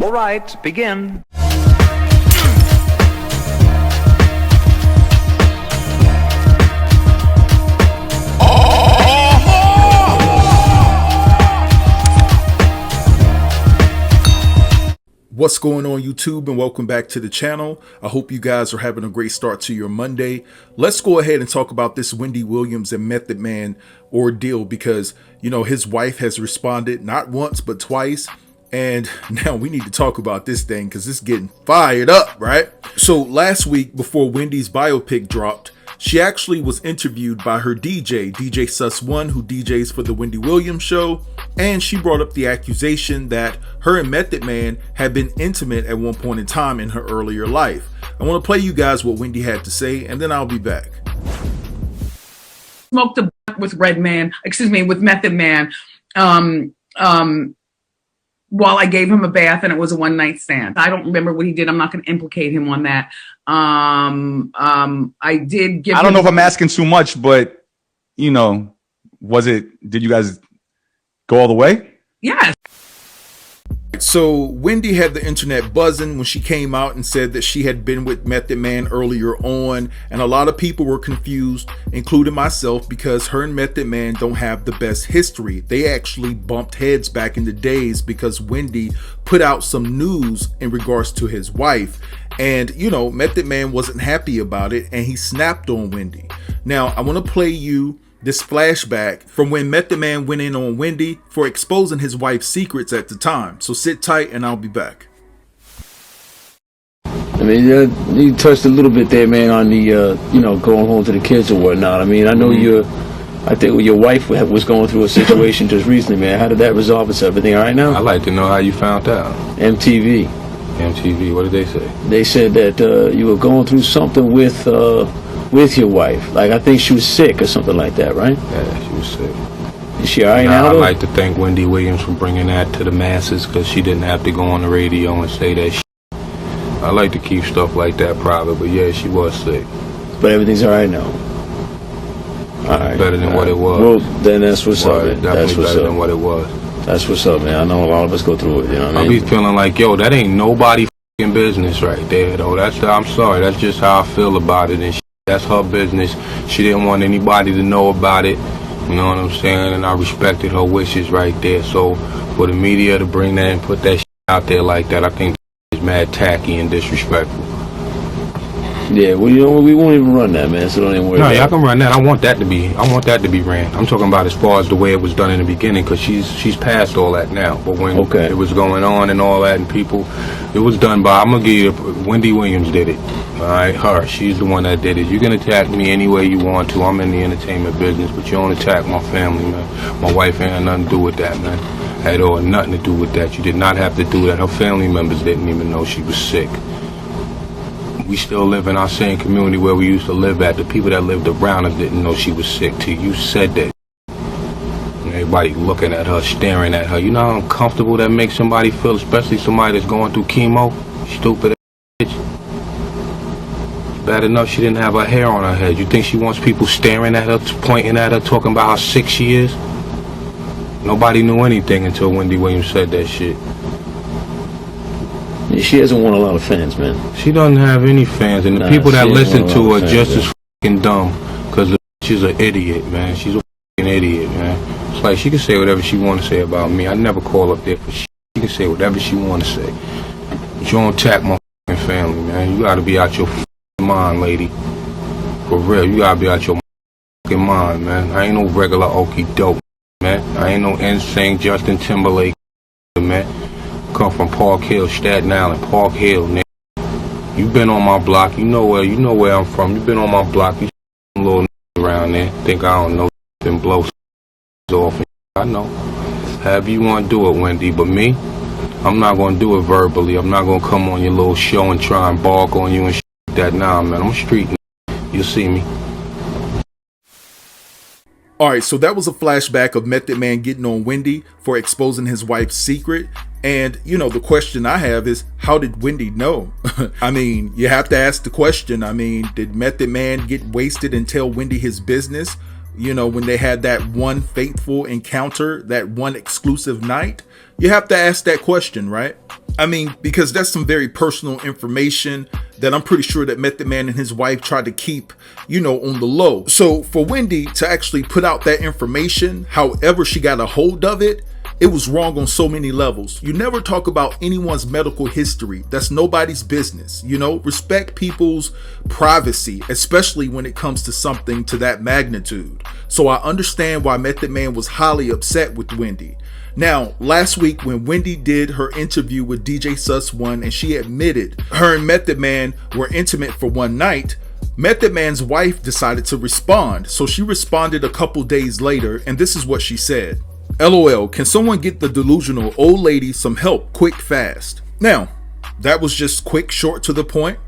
All right, begin. What's going on YouTube, and welcome back to the channel. I hope you guys are having a great start to your Monday. Let's go ahead and talk about this Wendy Williams and Method Man ordeal, because you know his wife has responded not once but twice, and now we need to talk about this thing because it's getting fired up, right? So last week, before Wendy's biopic dropped, she actually was interviewed by her DJ Sus One, who DJs for the Wendy Williams show, and she brought up the accusation that her and Method Man had been intimate at one point in time in her earlier life. I want to play you guys what Wendy had to say, and then I'll be back. Smoked a with with Method Man, while I gave him a bath, and it was a one-night stand. I don't remember what he did. I'm not going to implicate him on that. I did give. I don't know if I'm asking too much, but you know, did you guys go all the way? Yes. So Wendy had the internet buzzing when she came out and said that she had been with Method Man earlier on, and a lot of people were confused, including myself, because her and Method Man don't have the best history. They actually bumped heads back in the days because Wendy put out some news in regards to his wife, and you know, Method Man wasn't happy about it and he snapped on Wendy. Now I want to play you this flashback from when Method Man went in on Wendy for exposing his wife's secrets at the time. So sit tight and I'll be back. I mean, you touched a little bit there, man, on the, you know, going home to the kids or whatnot. I mean, I know I think your wife was going through a situation just recently, man. How did that resolve itself? Everything all right now? I'd like to know how you found out. MTV, what did they say? They said that you were going through something with your wife. Like, I think she was sick or something like that, right? Yeah, she was sick. Is she all right now? I'd like to thank Wendy Williams for bringing that to the masses, because she didn't have to go on the radio and say that shit. I like to keep stuff like that private, but yeah, she was sick. But everything's all right now. All right. Better than what it was. Well, then that's what's up, man. Definitely better than what it was. That's what's up, man. I know a lot of us go through it, you know what I mean? I be feeling like, yo, that ain't nobody f***ing business right there, though. I'm sorry, that's just how I feel about it, and shit. That's her business. She didn't want anybody to know about it. You know what I'm saying? And I respected her wishes right there. So for the media to bring that and put that shit out there like that, I think is mad tacky and disrespectful. Yeah, well, you know, we won't even run that, man. So don't even worry. No, y'all can run that. I want that to be ran. I'm talking about as far as the way it was done in the beginning, because she's past all that now. But when it was going on and all that, and people, it was done by. I'm gonna give you. Wendy Williams did it. All right, her. She's the one that did it. You can attack me any way you want to. I'm in the entertainment business, but you don't attack my family, man. My wife ain't had nothing to do with that, man. Had all nothing to do with that. You did not have to do that. Her family members didn't even know she was sick. We still live in our same community where we used to live at. The people that lived around us didn't know she was sick till you said that. Everybody looking at her, staring at her. You know how uncomfortable that makes somebody feel, especially somebody that's going through chemo? Stupid ass bitch. Bad enough she didn't have her hair on her head. You think she wants people staring at her, pointing at her, talking about how sick she is? Nobody knew anything until Wendy Williams said that shit. She hasn't won a lot of fans, man. She doesn't have any fans, and the people that listen to her just as fucking dumb, because she's an idiot, man. She's a fucking idiot, man. It's like she can say whatever she want to say about me. I never call up there for shit. She can say whatever she want to say. But you don't attack my fucking family, man. You gotta be out your fucking mind, lady. For real, you gotta be out your fucking mind, man. I ain't no regular okie doke, man. I ain't no NSYNC, Justin Timberlake, man. Come from Park Hill, Staten Island, Park Hill, nigga. You been on my block, you know where I'm from. You been on my block, you little around there. Think I don't know and blow off. I know. However you want to do it, Wendy, but me, I'm not gonna do it verbally. I'm not gonna come on your little show and try and bark on you and shit like that. Nah, man, I'm a street nigga. You'll see me. Alright, so that was a flashback of Method Man getting on Wendy for exposing his wife's secret. And, you know, the question I have is, how did Wendy know? I mean, you have to ask the question. I mean, did Method Man get wasted and tell Wendy his business? You know, when they had that one fateful encounter, that one exclusive night? You have to ask that question, right? I mean, because that's some very personal information that I'm pretty sure that Method Man and his wife tried to keep, on the low. So for Wendy to actually put out that information, however she got a hold of it, it was wrong on so many levels. You never talk about anyone's medical history. That's nobody's business. Respect people's privacy, especially when it comes to something to that magnitude. So I understand why Method Man was highly upset with Wendy. Now, last week when Wendy did her interview with DJ Sus One and she admitted her and Method Man were intimate for one night, Method Man's wife decided to respond. So she responded a couple days later, and this is what she said. LOL, can someone get the delusional old lady some help quick fast? Now, that was just quick, short, to the point.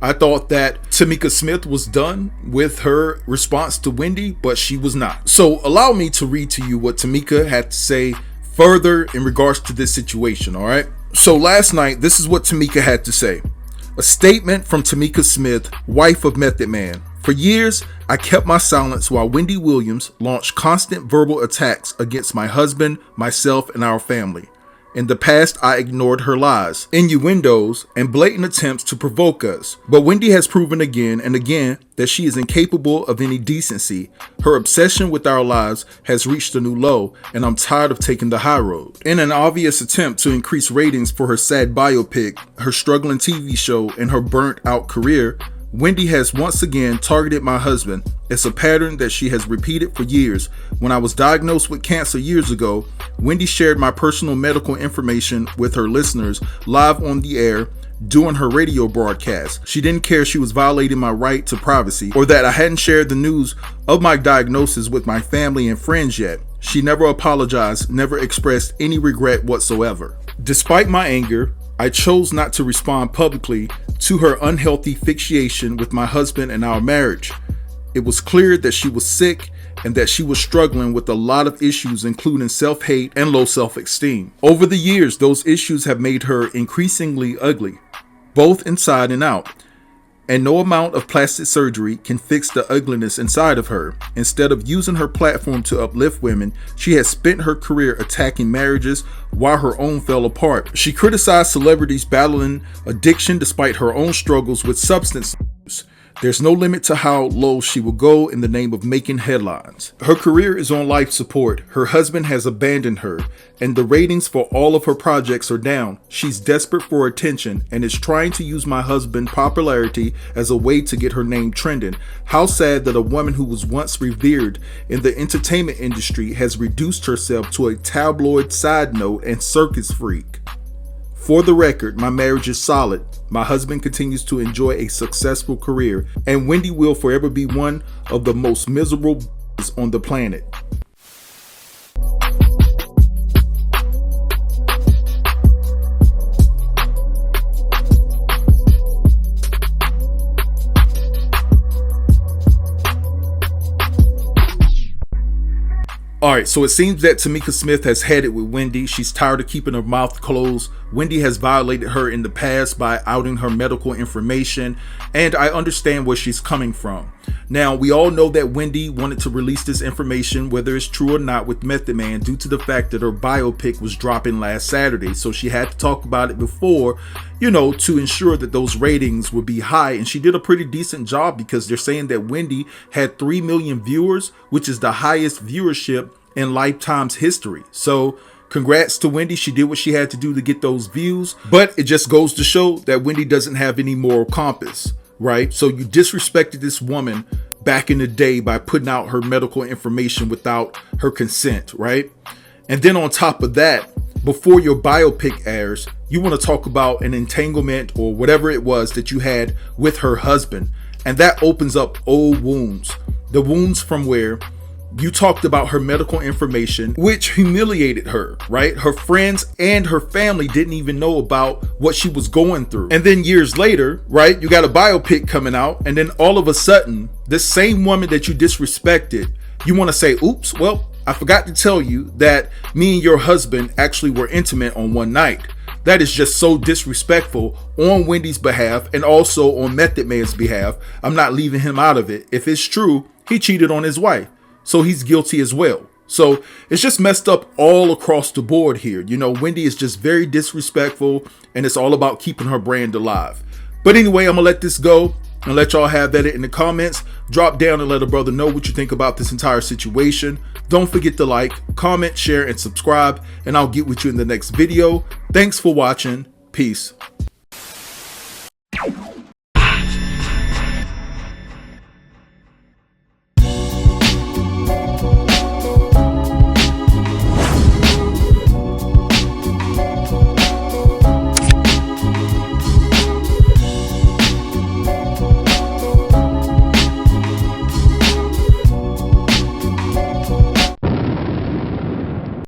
I thought that Tamika Smith was done with her response to Wendy, but she was not. So allow me to read to you what Tamika had to say further in regards to this situation, all right? So last night, this is what Tamika had to say. A statement from Tamika Smith, wife of Method Man. For years, I kept my silence while Wendy Williams launched constant verbal attacks against my husband, myself, and our family. In the past, I ignored her lies, innuendos, and blatant attempts to provoke us. But Wendy has proven again and again that she is incapable of any decency. Her obsession with our lives has reached a new low, and I'm tired of taking the high road. In an obvious attempt to increase ratings for her sad biopic, her struggling TV show, and her burnt-out career, Wendy has once again targeted my husband. It's a pattern that she has repeated for years. When I was diagnosed with cancer years ago, Wendy shared my personal medical information with her listeners live on the air during her radio broadcast. She didn't care she was violating my right to privacy or that I hadn't shared the news of my diagnosis with my family and friends yet. She never apologized, never expressed any regret whatsoever. Despite my anger, I chose not to respond publicly to her unhealthy fixation with my husband and our marriage. It was clear that she was sick and that she was struggling with a lot of issues, including self-hate and low self-esteem. Over the years, those issues have made her increasingly ugly, both inside and out. And no amount of plastic surgery can fix the ugliness inside of her. Instead of using her platform to uplift women, she has spent her career attacking marriages while her own fell apart. She criticized celebrities battling addiction despite her own struggles with substance use. There's no limit to how low she will go in the name of making headlines. Her career is on life support. Her husband has abandoned her, and the ratings for all of her projects are down. She's desperate for attention and is trying to use my husband's popularity as a way to get her name trending. How sad that a woman who was once revered in the entertainment industry has reduced herself to a tabloid side note and circus freak. For the record, my marriage is solid. My husband continues to enjoy a successful career, and Wendy will forever be one of the most miserable on the planet. Alright, so it seems that Tamika Smith has had it with Wendy. She's tired of keeping her mouth closed. Wendy has violated her in the past by outing her medical information, and I understand where she's coming from. Now, we all know that Wendy wanted to release this information, whether it's true or not, with Method Man due to the fact that her biopic was dropping last Saturday. So she had to talk about it before, to ensure that those ratings would be high. And she did a pretty decent job because they're saying that Wendy had 3 million viewers, which is the highest viewership in Lifetime's history. So congrats to Wendy. She did what she had to do to get those views, but it just goes to show that Wendy doesn't have any moral compass, right? So you disrespected this woman back in the day by putting out her medical information without her consent, right? And then on top of that, before your biopic airs, you want to talk about an entanglement or whatever it was that you had with her husband. And that opens up old wounds. The wounds from where you talked about her medical information, which humiliated her, right? Her friends and her family didn't even know about what she was going through. And then years later, right, you got a biopic coming out, and then all of a sudden, this same woman that you disrespected, you want to say, oops, well, I forgot to tell you that me and your husband actually were intimate on one night. That is just so disrespectful on Wendy's behalf and also on Method Man's behalf. I'm not leaving him out of it. If it's true, he cheated on his wife, so he's guilty as well. So it's just messed up all across the board here. You know, Wendy is just very disrespectful, and it's all about keeping her brand alive. But anyway, I'm gonna let this go and let y'all have that in the comments. Drop down and let a brother know what you think about this entire situation. Don't forget to like, comment, share, and subscribe, and I'll get with you in the next video. Thanks for watching. Peace.